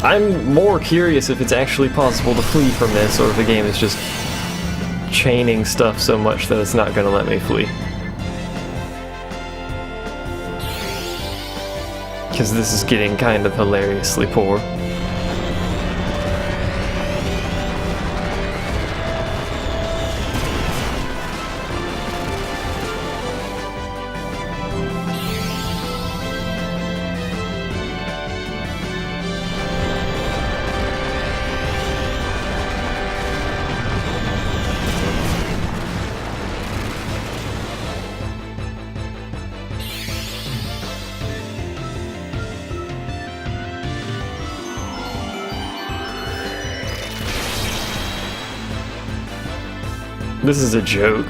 I'm more curious if it's actually possible to flee from this, or if the game is just chaining stuff so much that it's not going to let me flee. Because this is getting kind of hilariously poor. This is a joke.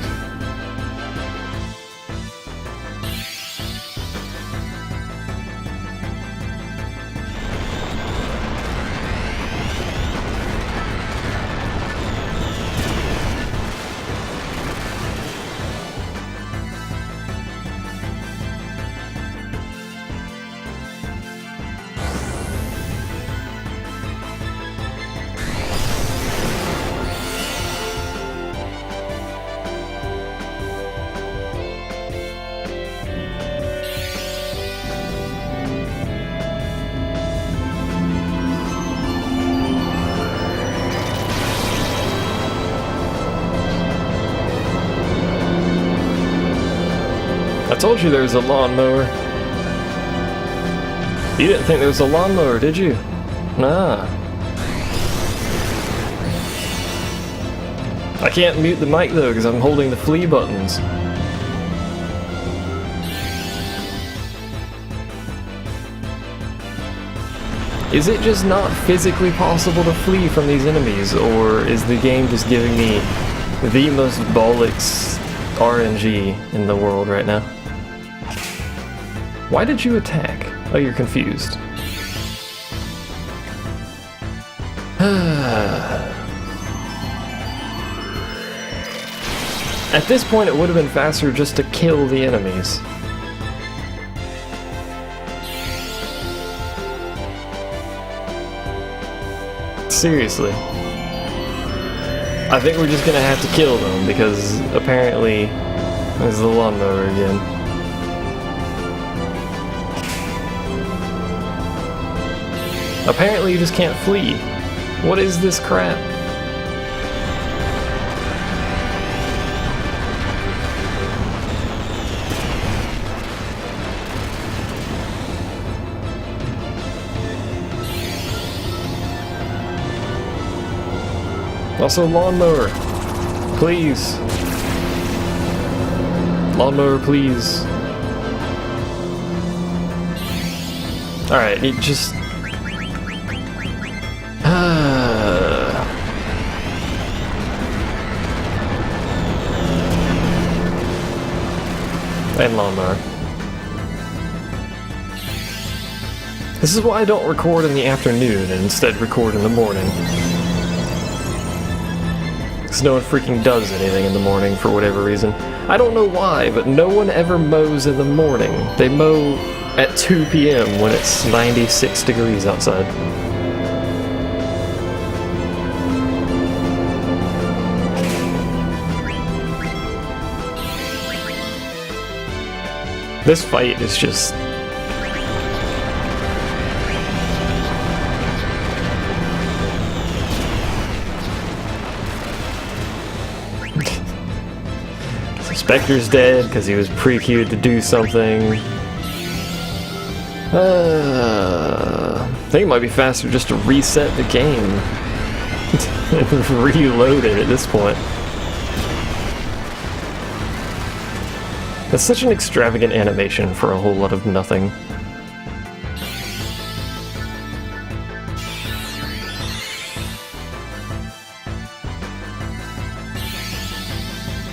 I told you there was a lawnmower. You didn't think there was a lawnmower, did you? Nah. I can't mute the mic though because I'm holding the flee buttons. Is it just not physically possible to flee from these enemies, or is the game just giving me the most bollocks RNG in the world right now? Why did you attack? Oh, you're confused. At this point, it would have been faster just to kill the enemies. Seriously. I think we're just gonna have to kill them, because apparently there's the lawnmower again. Apparently you just can't flee. What is this crap? Also, lawnmower. Please. Lawnmower, please. Alright, it just... and lawnmower. This is why I don't record in the afternoon and instead record in the morning. Because no one freaking does anything in the morning for whatever reason. I don't know why, but no one ever mows in the morning. They mow at 2 p.m. when it's 96 degrees outside. This fight is just... Spectre's dead because he was pre-queued to do something. I think it might be faster just to reset the game and reload it at this point. That's such an extravagant animation for a whole lot of nothing.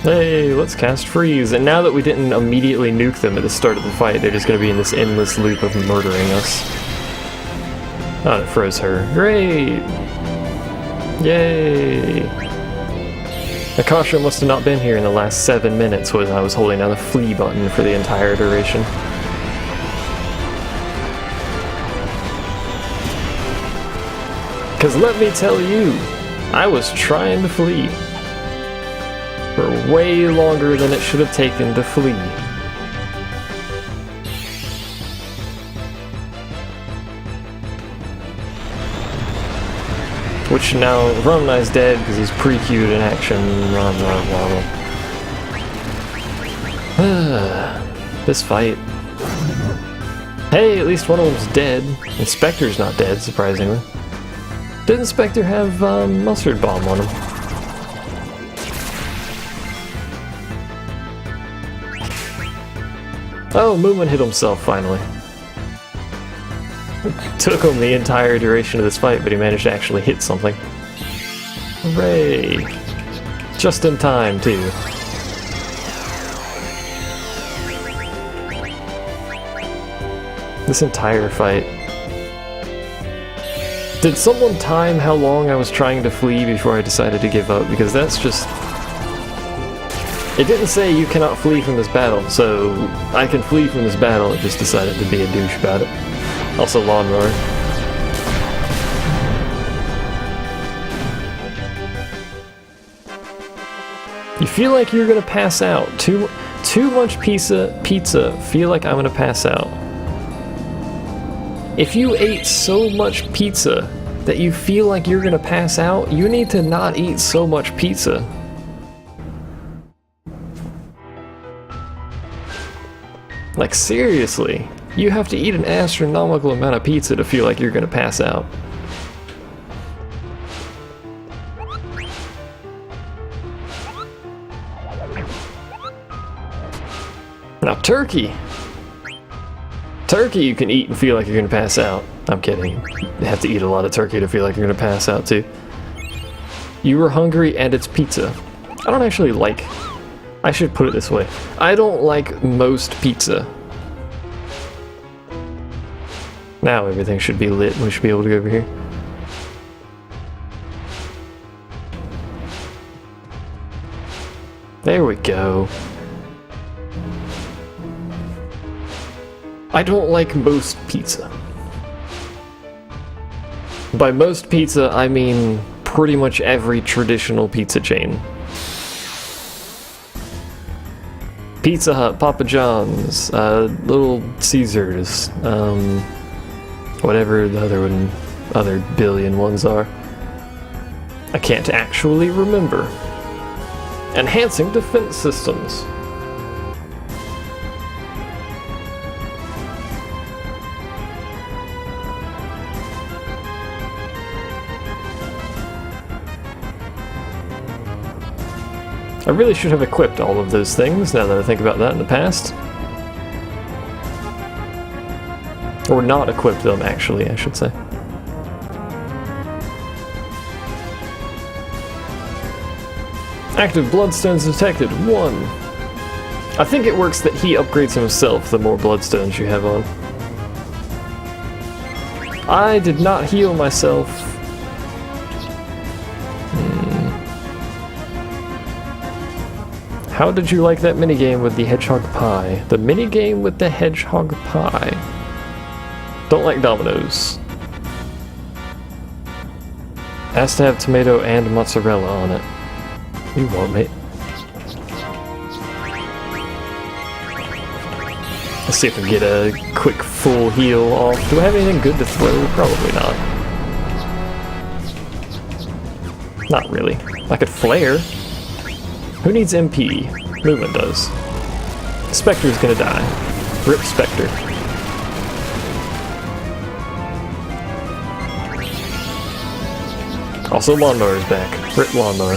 Hey, let's cast freeze. And now that we didn't immediately nuke them at the start of the fight, they're just going to be in this endless loop of murdering us. Oh, it froze her. Great! Yay! Akasha must have not been here in the last 7 minutes when I was holding down the flee button for the entire duration. Because let me tell you, I was trying to flee for way longer than it should have taken to flee. Which now, Ronai's dead because he's pre-queued in action. This fight. Hey, at least one of them's dead. Inspector's not dead, surprisingly. Did Inspector have mustard bomb on him? Oh, Moomin hit himself finally. Took him the entire duration of this fight, but he managed to actually hit something. Hooray! Just in time, too. This entire fight. Did someone time how long I was trying to flee before I decided to give up? Because that's just... It didn't say you cannot flee from this battle, so I can flee from this battle. It just decided to be a douche about it. Also lawnmower. You feel like you're gonna pass out. Too much pizza, feel like I'm gonna pass out. If you ate so much pizza that you feel like you're gonna pass out, you need to not eat so much pizza. Like seriously, you have to eat an astronomical amount of pizza to feel like you're gonna pass out. Now turkey! Turkey you can eat and feel like you're gonna pass out. I'm kidding. You have to eat a lot of turkey to feel like you're gonna pass out too. You were hungry and it's pizza. I don't actually like... I should put it this way. I don't like most pizza. Now everything should be lit and we should be able to go over here. There we go. I don't like most pizza. By most pizza, I mean pretty much every traditional pizza chain. Pizza Hut, Papa John's, Little Caesars, whatever the other billion ones are. I can't actually remember. Enhancing defense systems. I really should have equipped all of those things, now that I think about that in the past. Or not equipped them, actually, I should say. Active bloodstones detected, 1. I think it works that he upgrades himself the more bloodstones you have on. I did not heal myself. How did you like that minigame with the hedgehog pie? The minigame with the hedgehog pie. Don't like Domino's. Has to have tomato and mozzarella on it. You want, mate? Let's see if we can get a quick full heal off. Do I have anything good to throw? Probably not. Not really. I could flare. Who needs MP? Movement does. Spectre's gonna die. Rip Spectre. Also, Lawnmower's back. Rip Lawnmower.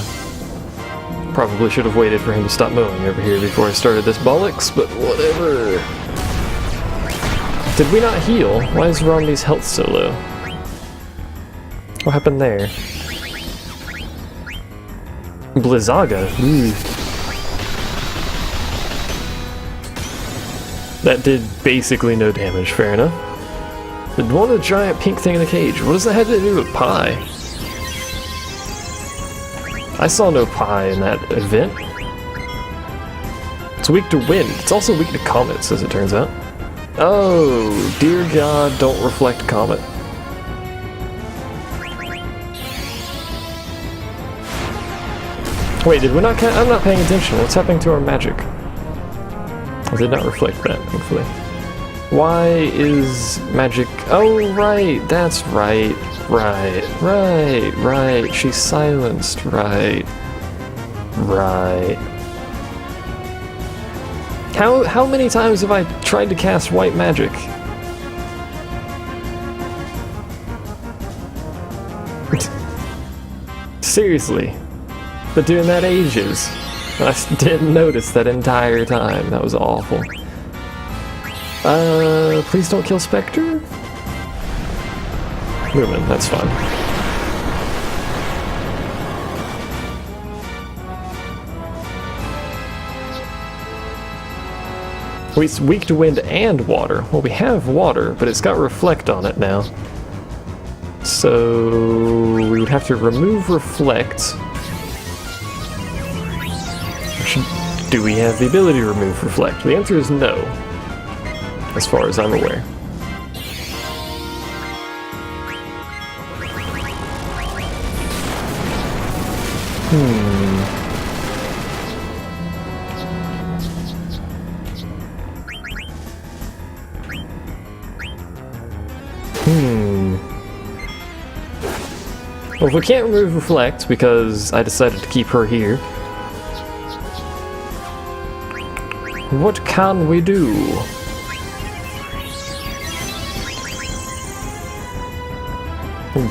Probably should have waited for him to stop mowing over here before I started this bollocks, but whatever. Did we not heal? Why is Romney's health so low? What happened there? Blizzaga. Ooh. That did basically no damage, fair enough. Did one of the giant pink thing in the cage. What does that have to do with pie? I saw no pie in that event. It's weak to wind. It's also weak to comets, as it turns out. Oh, dear God, don't reflect comet. Wait, did we not I'm not paying attention. What's happening to our magic? I did not reflect that, thankfully. Why is magic... Oh, right, that's right. Right. She's silenced, right. How many times have I tried to cast white magic? Seriously. Been doing that ages. I didn't notice that entire time. That was awful. Please don't kill Spectre? Movement, that's fine. It's weak to wind and water. Well, we have water, but it's got reflect on it now. So we would have to remove reflect. Do we have the ability to remove reflect? The answer is no, as far as I'm aware. Well, if we can't remove reflect because I decided to keep her here, what can we do?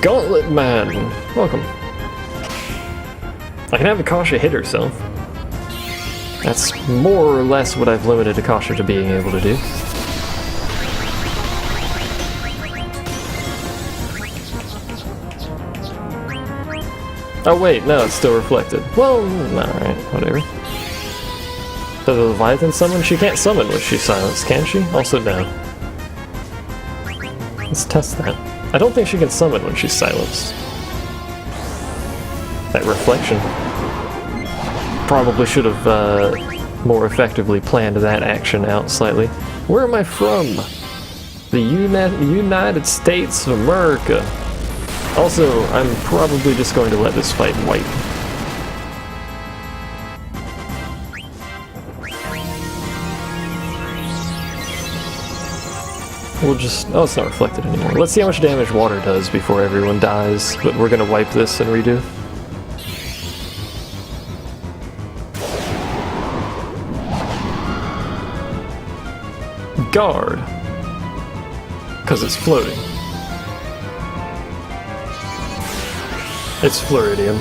Gauntlet Man! Welcome. I can have Akasha hit herself. That's more or less what I've limited Akasha to being able to do. Oh wait, no, it's still reflected. Well, alright, whatever. Does the Leviathan summon? She can't summon when she's silenced, can she? Also, no. Let's test that. I don't think she can summon when she's silenced. That reflection. Probably should have more effectively planned that action out slightly. Where am I from? The United States of America. Also, I'm probably just going to let this fight white. We'll just... Oh, it's not reflected anymore. Let's see how much damage water does before everyone dies, but we're gonna wipe this and redo. Guard. Because it's floating. It's Floridium.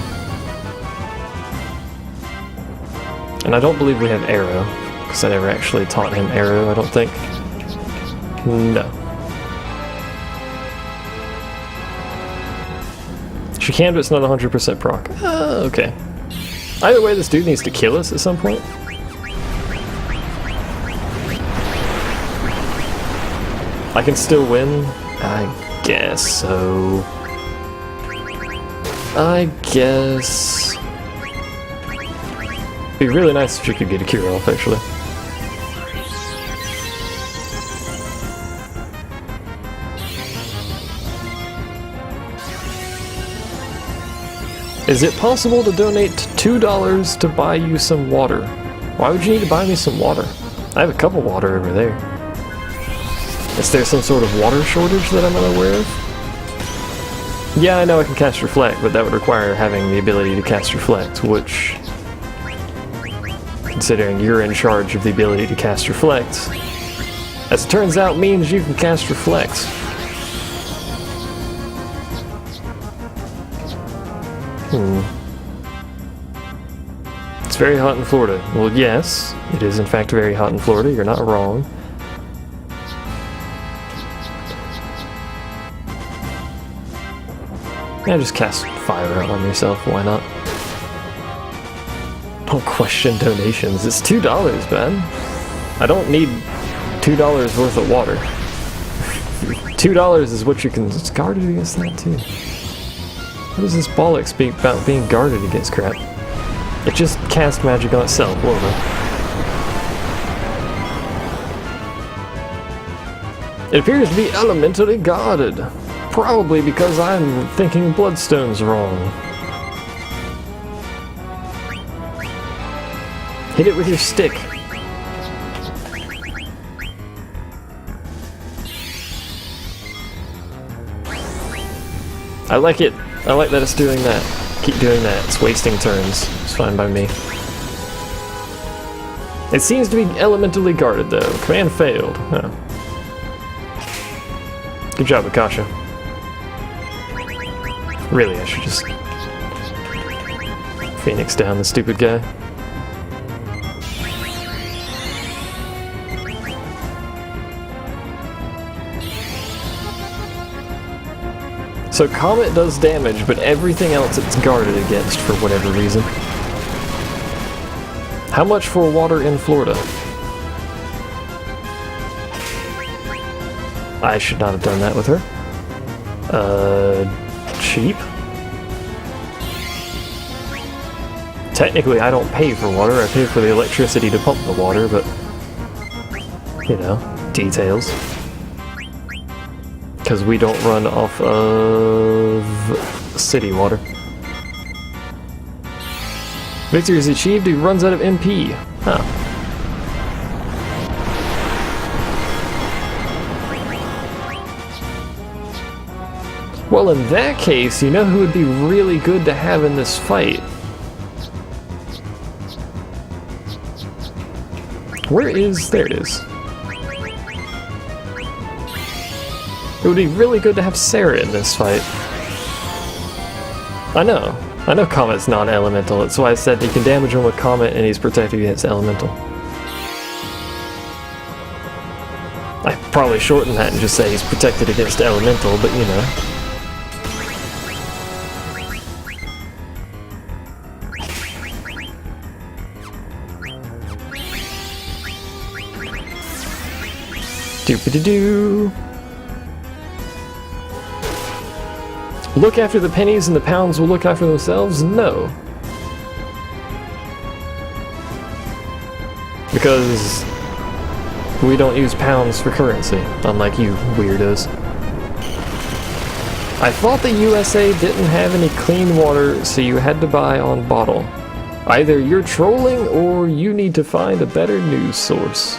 And I don't believe we have Arrow, because I never actually taught him Arrow, I don't think. No. She can, but it's not 100% proc. Okay. Either way, this dude needs to kill us at some point. I can still win? I guess so. I guess... It'd be really nice if you could get a cure off, actually. Is it possible to donate $2 to buy you some water? Why would you need to buy me some water? I have a cup of water over there. Is there some sort of water shortage that I'm unaware of? Yeah, I know I can cast Reflect, but that would require having the ability to cast Reflect, which, considering you're in charge of the ability to cast Reflect, as it turns out, means you can cast Reflect. It's very hot in Florida. Well, yes, it is in fact very hot in Florida, you're not wrong. Yeah, just cast fire out on yourself, why not? Don't question donations, it's $2, man. I don't need $2 worth of water. $2 is what you can... It's guarded against that too. What does this bollocks be about being guarded against crap? It just cast magic on itself, won't it? It appears to be elementally guarded. Probably because I'm thinking Bloodstone's wrong. Hit it with your stick. I like it. I like that it's doing that. Keep doing that. It's wasting turns. It's fine by me. It seems to be elementally guarded, though. Command failed. Huh. Good job, Akasha. Really, I should just Phoenix down the stupid guy. So Comet does damage, but everything else it's guarded against for whatever reason. How much for water in Florida? I should not have done that with her. Cheap? Technically, I don't pay for water. I pay for the electricity to pump the water, but... you know, details. Because we don't run off of city water. Victory is achieved, he runs out of MP. Huh. Well, in that case, you know who would be really good to have in this fight? Where is... there it is. It would be really good to have Sarah in this fight. I know Comet's non-elemental, that's why I said you can damage him with Comet and he's protected against elemental. I probably shorten that and just say he's protected against elemental, but you know. Doopity-doo! Look after the pennies and the pounds will look after themselves? No. Because we don't use pounds for currency, unlike you weirdos. I thought the USA didn't have any clean water, so you had to buy on bottle. Either you're trolling or you need to find a better news source.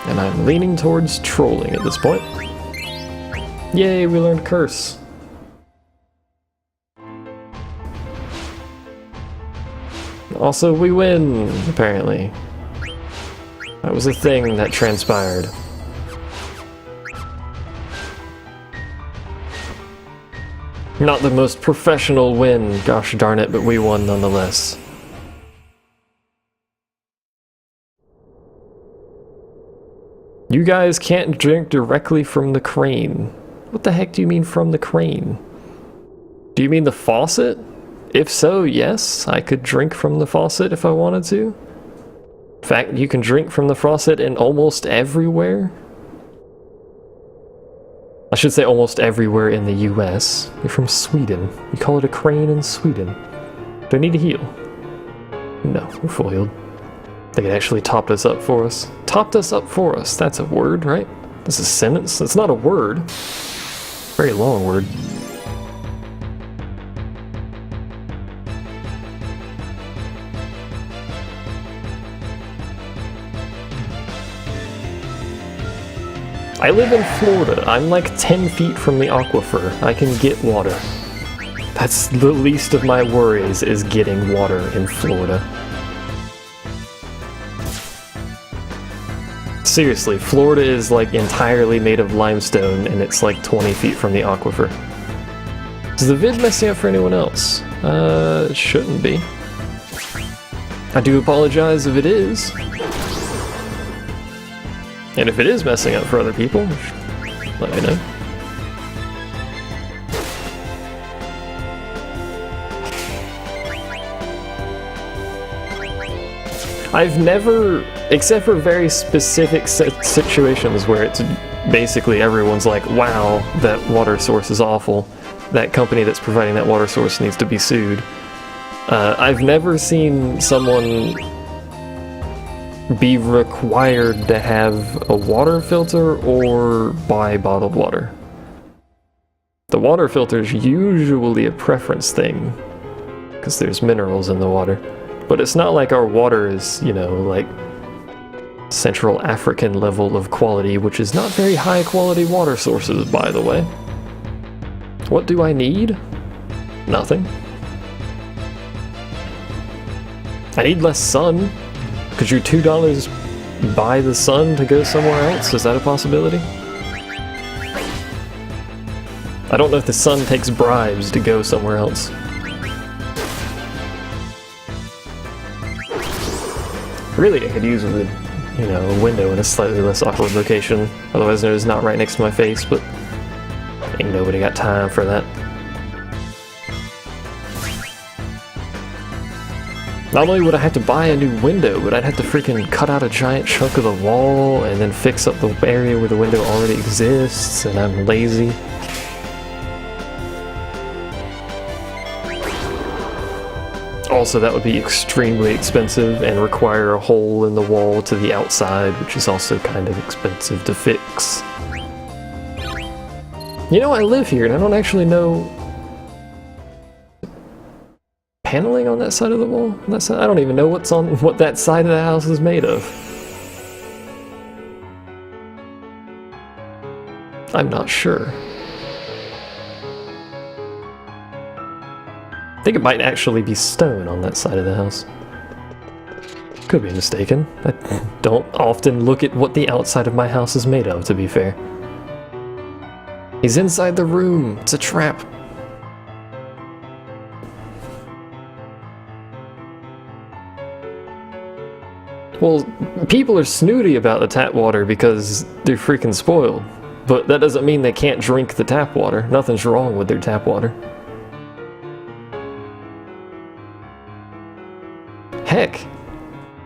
And I'm leaning towards trolling at this point. Yay, we learned Curse. Also, we win, apparently. That was a thing that transpired. Not the most professional win, gosh darn it, but we won nonetheless. You guys can't drink directly from the crane. What the heck do you mean from the crane? Do you mean the faucet? If so, yes, I could drink from the faucet if I wanted to. In fact, you can drink from the faucet in almost everywhere. I should say almost everywhere in the US. You're from Sweden. We call it a crane in Sweden. Do I need to heal? No, we're full healed. They actually topped us up for us. Topped us up for us. That's a word, right? That's a sentence. That's not a word. Very long word. I live in Florida. I'm like 10 feet from the aquifer. I can get water. That's the least of my worries, is getting water in Florida. Seriously, Florida is like entirely made of limestone and it's like 20 feet from the aquifer. Is the vid messing up for anyone else? It shouldn't be. I do apologize if it is. And if it is messing up for other people, let me know. I've never, except for very specific situations where it's basically everyone's like, wow, that water source is awful. That company that's providing that water source needs to be sued. I've never seen someone be required to have a water filter or buy bottled water. The water filter is usually a preference thing, because there's minerals in the water. But it's not like our water is, you know, like Central African level of quality, which is not very high quality water sources, by the way. What do I need? Nothing. I need less sun. Could you $2 buy the sun to go somewhere else? Is that a possibility? I don't know if the sun takes bribes to go somewhere else. Really, I could use a, you know, a window in a slightly less awkward location. Otherwise, it's not right next to my face, but ain't nobody got time for that. Not only would I have to buy a new window, but I'd have to freaking cut out a giant chunk of the wall and then fix up the area where the window already exists, and I'm lazy. Also, that would be extremely expensive and require a hole in the wall to the outside, which is also kind of expensive to fix. You know, I live here and I don't actually know paneling on that side of the wall. I don't even know what that side of the house is made of. I'm not sure. I think it might actually be stone on that side of the house. Could be mistaken. I don't often look at what the outside of my house is made of, to be fair. He's inside the room. It's a trap. Well, people are snooty about the tap water because they're freaking spoiled. But that doesn't mean they can't drink the tap water. Nothing's wrong with their tap water. Heck,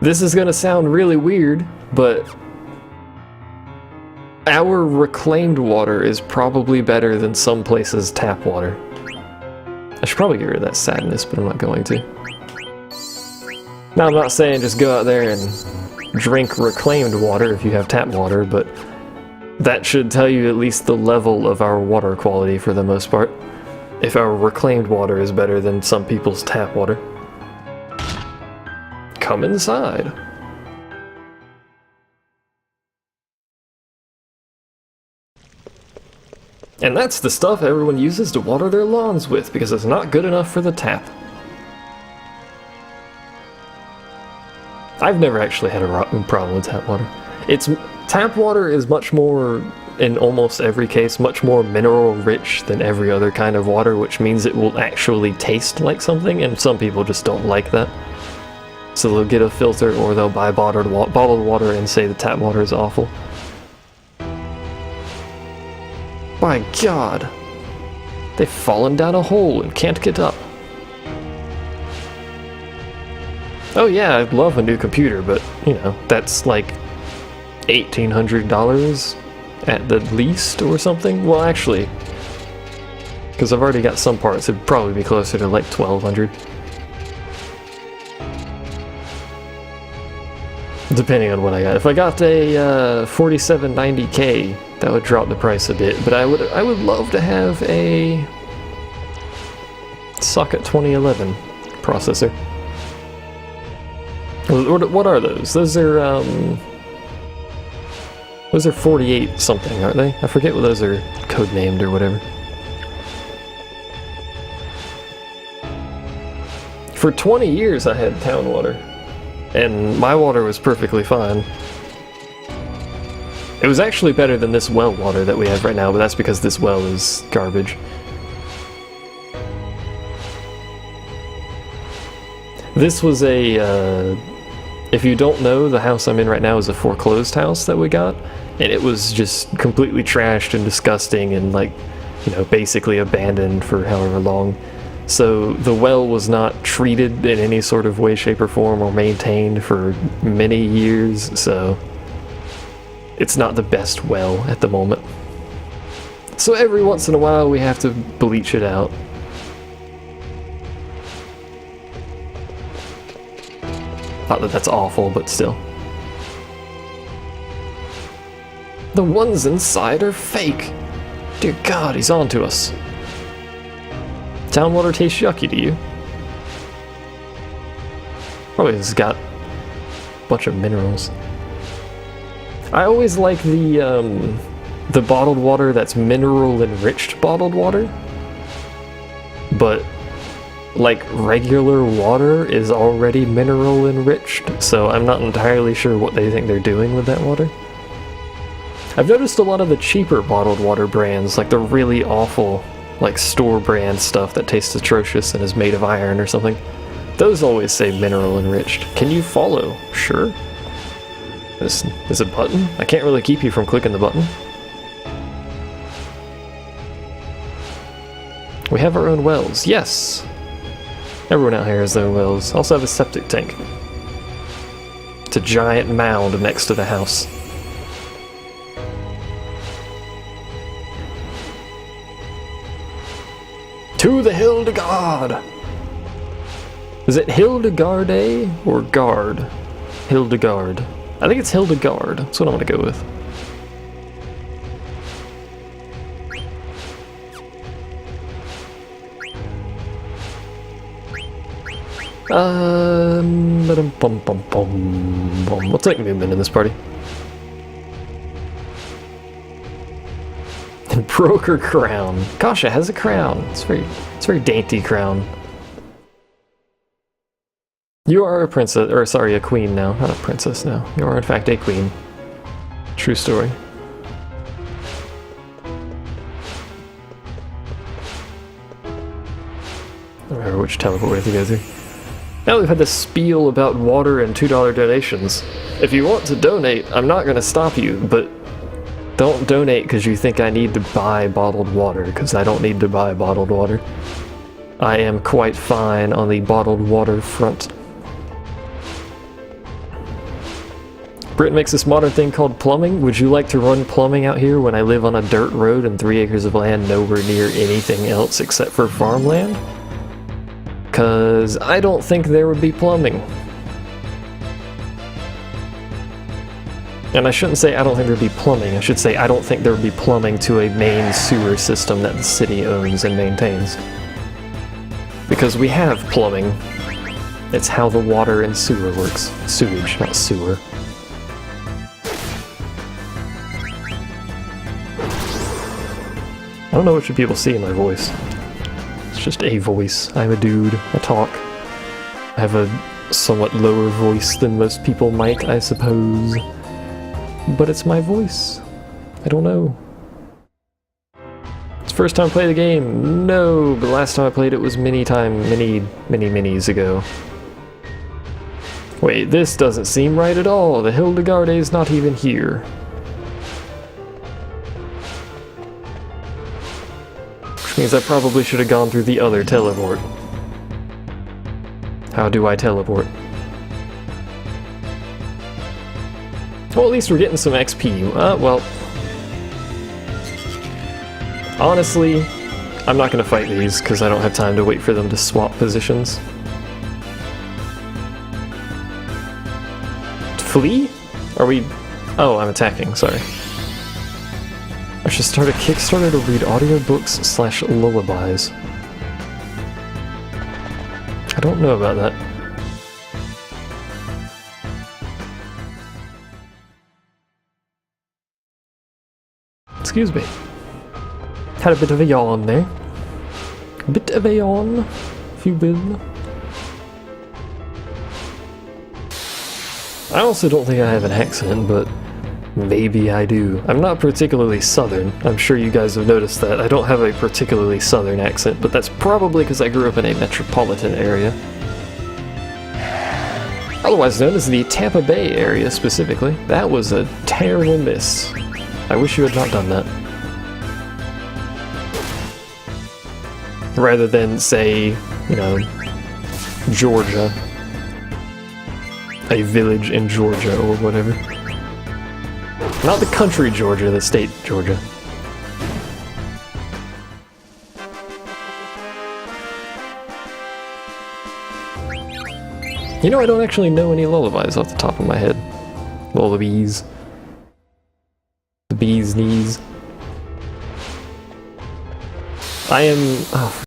this is gonna sound really weird, but our reclaimed water is probably better than some places' tap water. I should probably get rid of that sadness, but I'm not going to. Now, I'm not saying just go out there and drink reclaimed water if you have tap water, but that should tell you at least the level of our water quality for the most part. If our reclaimed water is better than some people's tap water. Come inside. And that's the stuff everyone uses to water their lawns with, because it's not good enough for the tap. I've never actually had a problem with tap water. Tap water is much more, in almost every case, much more mineral rich than every other kind of water, which means it will actually taste like something, and some people just don't like that. So they'll get a filter or they'll buy bottled water and say the tap water is awful. My God, they've fallen down a hole and can't get up. Oh yeah, I'd love a new computer, but you know, that's like $1,800 at the least or something. Well, actually, because I've already got some parts, it'd probably be closer to like $1,200. Depending on what I got. If I got a 4790K, that would drop the price a bit. But I would love to have a Socket 2011 processor. What are those? Those are 48 something, aren't they? I forget what those are codenamed or whatever. For 20 years I had town water. And my water was perfectly fine. It was actually better than this well water that we have right now, but that's because this well is garbage. This was a, if you don't know, the house I'm in right now is a foreclosed house that we got, and it was just completely trashed and disgusting and like, you know, basically abandoned for however long. So the well was not treated in any sort of way, shape, or form or maintained for many years, so it's not the best well at the moment. So every once in a while we have to bleach it out. Not that that's awful, but still. The ones inside are fake. Dear God, he's on to us. Town water tastes yucky to you. Probably has got a bunch of minerals. I always like the bottled water that's mineral enriched bottled water. But like regular water is already mineral enriched, so I'm not entirely sure what they think they're doing with that water. I've noticed a lot of the cheaper bottled water brands, like the really awful, like store brand stuff that tastes atrocious and is made of iron or something, those always say mineral enriched. Can you follow? Sure. This is a button? I can't really keep you from clicking the button. We have our own wells. Yes! Everyone out here has their own wells. Also have a septic tank. It's a giant mound next to the house. To the Hildegard! Is it Hildegarde or Guard? Hildegard. I think it's Hildegard. That's what I'm gonna go with. We'll take movement in this party. And broke her crown. Kasha has a crown. It's very dainty crown. You are a princess, or sorry, a queen now. Not a princess now. You are in fact a queen. True story. I don't remember which teleport we have to go through. Now we've had this spiel about water and $2 donations. If you want to donate, I'm not going to stop you, but don't donate because you think I need to buy bottled water, because I don't need to buy bottled water. I am quite fine on the bottled water front. Britain makes this modern thing called plumbing. Would you like to run plumbing out here when I live on a dirt road and 3 acres of land nowhere near anything else except for farmland? Because I don't think there would be plumbing. And I shouldn't say I don't think there'd be plumbing, I should say I don't think there would be plumbing to a main sewer system that the city owns and maintains. Because we have plumbing. It's how the water and sewer works. Sewage, not sewer. I don't know what should people see in my voice. It's just a voice. I'm a dude. I talk. I have a somewhat lower voice than most people might, I suppose. But it's my voice. I don't know. It's the first time I played the game. No, but last time I played it was many minis ago. Wait, this doesn't seem right at all. The Hildegarde is not even here. Which means I probably should have gone through the other teleport. How do I teleport? Well, at least we're getting some XP. Well... Honestly, I'm not gonna fight these, because I don't have time to wait for them to swap positions. Flee? Are we... Oh, I'm attacking, sorry. I should start a Kickstarter to read audiobooks/lullabies. I don't know about that. Excuse me. Had a bit of a yawn there. A bit of a yawn, if you will. I also don't think I have an accent, but maybe I do. I'm not particularly southern. I'm sure you guys have noticed that. I don't have a particularly southern accent, but that's probably because I grew up in a metropolitan area. Otherwise known as the Tampa Bay area, specifically. That was a terrible miss. I wish you had not done that. Rather than, say, you know, Georgia. A village in Georgia or whatever. Not the country Georgia, the state Georgia. You know, I don't actually know any lullabies off the top of my head. Lullabies. The bee's knees. I am... Oh,